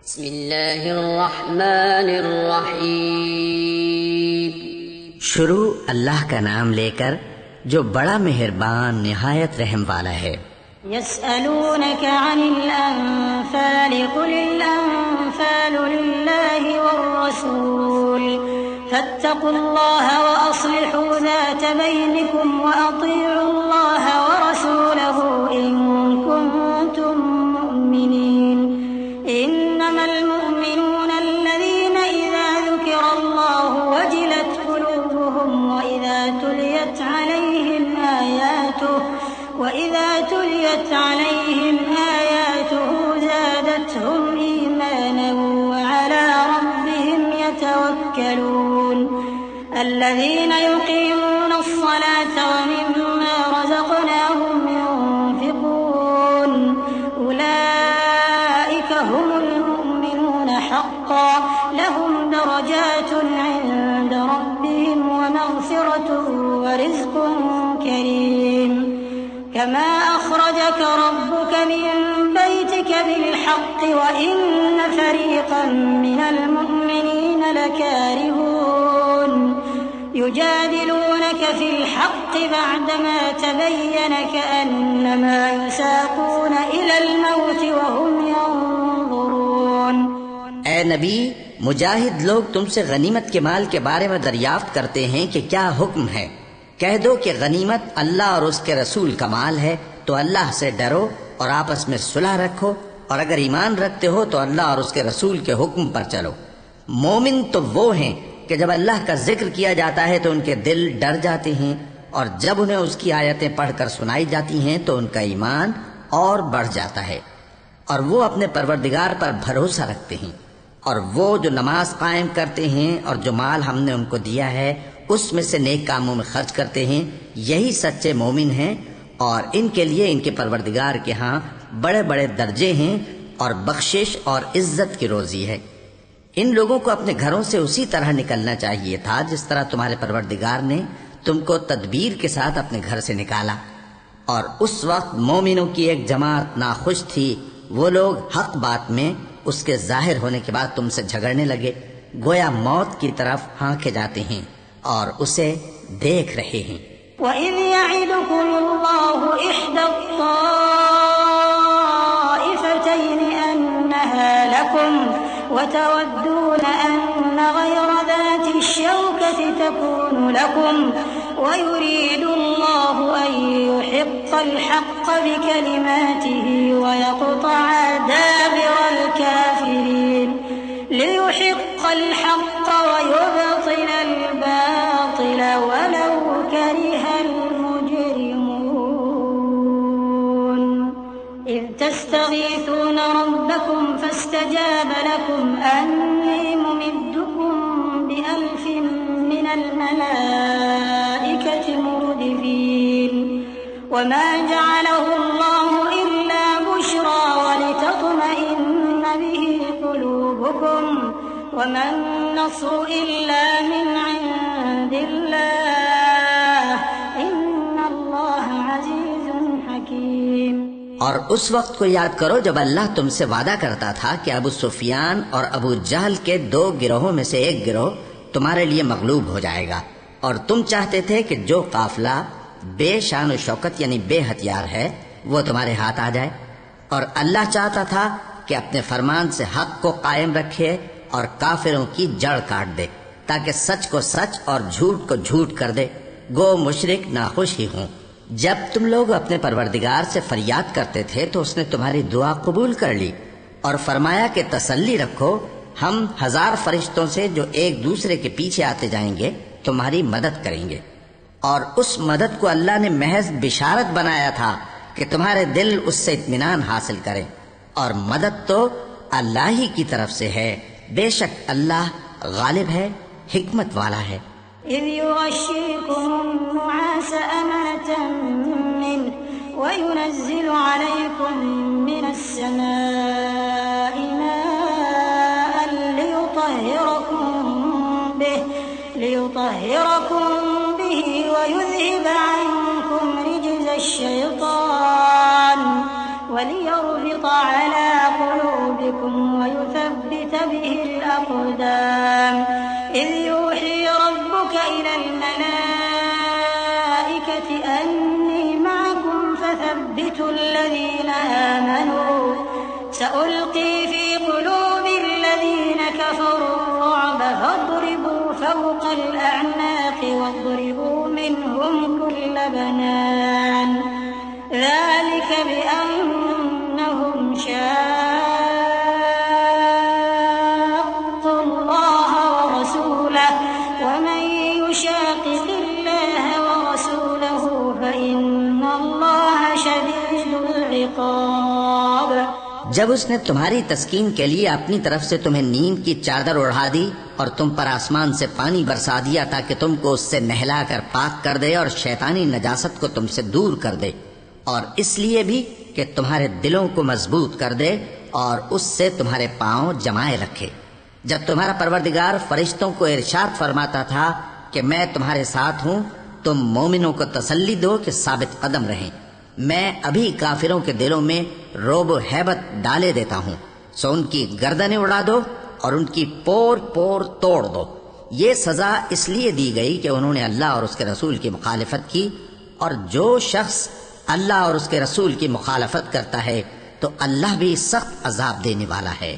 बिस्मिल्लाहिर्रहमानिर्रहीम। शुरू अल्लाह का नाम लेकर जो बड़ा मेहरबान निहायत रहम वाला है। यसअलूनक अनिल अनफाल कुलिल अनफालु लिल्लाहि वर्रसूल फत्तकुल्लाह व अस्लिहू ज़ात बैनिकुम व अतीउल्लाह व रसूलहू इन कुंतुम मुमिनीन। इन्नमल मुमिनूना अल्लज़ीना इज़ा ज़ुकिरल्लाहु वजिलत क़ुलूबुहुम व इज़ा तुलियत अलैहिम आयातुहु ज़ादतहुम ईमाना व अला रब्बिहिम यतवक्कलून। الذين يقيمون الصلاة ومما رزقناهم ينفقون أولئك هم المؤمنون حقا لهم درجات عند ربهم ومغفرة ورزق كريم كما أخرجك ربك من بيتك بالحق وإن فريقا من المؤمنين لكارهون يجادلونك في الحق بعدما تبين كأنما يساقون إلى الموت وهم ينظرون। ए नबी, मुजाहिद लोग तुमसे गनीमत के माल के बारे में दरियाफ्त करते हैं कि क्या हुक्म है। कह दो कि गनीमत अल्लाह और उसके रसूल का माल है, तो अल्लाह से डरो और आपस में सुलह रखो, और अगर ईमान रखते हो तो अल्लाह और उसके रसूल के हुक्म पर चलो। मोमिन तो वो हैं कि जब अल्लाह का जिक्र किया जाता है तो उनके दिल डर जाते हैं, और जब उन्हें उसकी आयतें पढ़कर सुनाई जाती हैं तो उनका ईमान और बढ़ जाता है, और वो अपने परवरदिगार पर भरोसा रखते हैं, और वो जो नमाज कायम करते हैं और जो माल हमने उनको दिया है उसमें से नेक कामों में खर्च करते हैं, यही सच्चे मोमिन हैं, और इनके लिए इनके परवरदिगार के यहाँ बड़े बड़े दर्जे हैं और बख्शिश और इज्जत की रोजी है। इन लोगों को अपने घरों से उसी तरह निकलना चाहिए था जिस तरह तुम्हारे परवरदिगार ने तुमको तदबीर के साथ अपने घर से निकाला। और उस वक्त मोमिनों की एक जमात नाखुश थी। वो लोग हक बात में उसके जाहिर होने के बाद तुमसे झगड़ने लगे, गोया मौत की तरफ हाँके जाते हैं और उसे देख रहे हैं। वइज़ यइदुकुमुल्लाहु इह्दा त्ताइफ़तैनि अन्नहा लकुम वतवद्दून अन्न गयरा ज़ाति श्शौकति तकूनु लकुम वयुरीदुल्लाहु अन युहिक़्क़ल हक़्क़ बिकलिमातिही वयक़्तअ दाबिरल काफ़िरीन लियुहिक़्क़ल हक़्क़ वयुबतिलल बातिल वलौ करिहल मुजरिमून। إذ تستغيثون ربكم فاستجاب لكم أني ممدكم ب1000 من الملائكة مردفين وما جعله الله إلا بشرى ولتطمئن به قلوبكم وما النصر إلا من عند الله إن الله عزيز حكيم। और उस वक्त को याद करो जब अल्लाह तुमसे वादा करता था कि अबू सुफियान और अबू जहल के 2 गिरोहों में से एक गिरोह तुम्हारे लिए मगलूब हो जाएगा, और तुम चाहते थे कि जो काफिला बेशान शौकत यानी बेहथियार है वो तुम्हारे हाथ आ जाए, और अल्लाह चाहता था कि अपने फरमान से हक को कायम रखे और काफिरों की जड़ काट दे, ताकि सच को सच और झूठ को झूठ कर दे। गो मुशरिक नाखुश ही हों। जब तुम लोग अपने परवरदिगार से फरियाद करते थे तो उसने तुम्हारी दुआ कबूल कर ली और फरमाया कि तसल्ली रखो, हम 1000 फरिश्तों से जो एक दूसरे के पीछे आते जाएंगे तुम्हारी मदद करेंगे। और उस मदद को अल्लाह ने महज बिशारत बनाया था कि तुम्हारे दिल उससे इत्मीनान हासिल करें, और मदद तो अल्लाह ही की तरफ से है। बेशक अल्लाह गालिब है, हिकमत वाला है। إذ يغشيكم النعاس أمنة منه وينزل عليكم من السماء ماء ليطهركم به ويذهب عنكم رجز الشيطان وليربط على قلوبكم ويثبت فتثبت به الأقدام إذ يوحي ربك إلى الملائكة أني معكم فثبتوا الذين آمنوا سألقي في قلوب الذين كفروا الرعب فاضربوا فوق الأعناق واضربوا منهم كل بنان ذلك بأنهم شاقوا الله ورسوله ومن يشاقق الله ورسوله فإن الله شديد العقاب। जब उसने तुम्हारी तस्कीन के लिए अपनी तरफ से तुम्हें नींद की चादर ओढ़ा दी और तुम पर आसमान से पानी बरसा दिया ताकि तुमको उससे नहलाकर पाक कर दे और शैतानी नजासत को तुमसे दूर कर दे, और इसलिए भी कि तुम्हारे दिलों को मजबूत कर दे और उससे तुम्हारे पांव जमाए रखे। जब तुम्हारा परवरदिगार फरिश्तों को इरशाद फरमाता था कि मैं तुम्हारे साथ हूँ, तुम मोमिनों को तसल्ली दो कि साबित कदम रहें। मैं अभी काफिरों के दिलों में रोब हैबत डाले देता हूँ, सो उनकी गर्दनें उड़ा दो और उनकी पोर पोर तोड़ दो। ये सजा इसलिए दी गई कि उन्होंने अल्लाह और उसके रसूल की मुखालिफत की, और जो शख्स अल्लाह और उसके रसूल की मुखालफत करता है तो अल्लाह भी सख्त अजाब देने वाला है।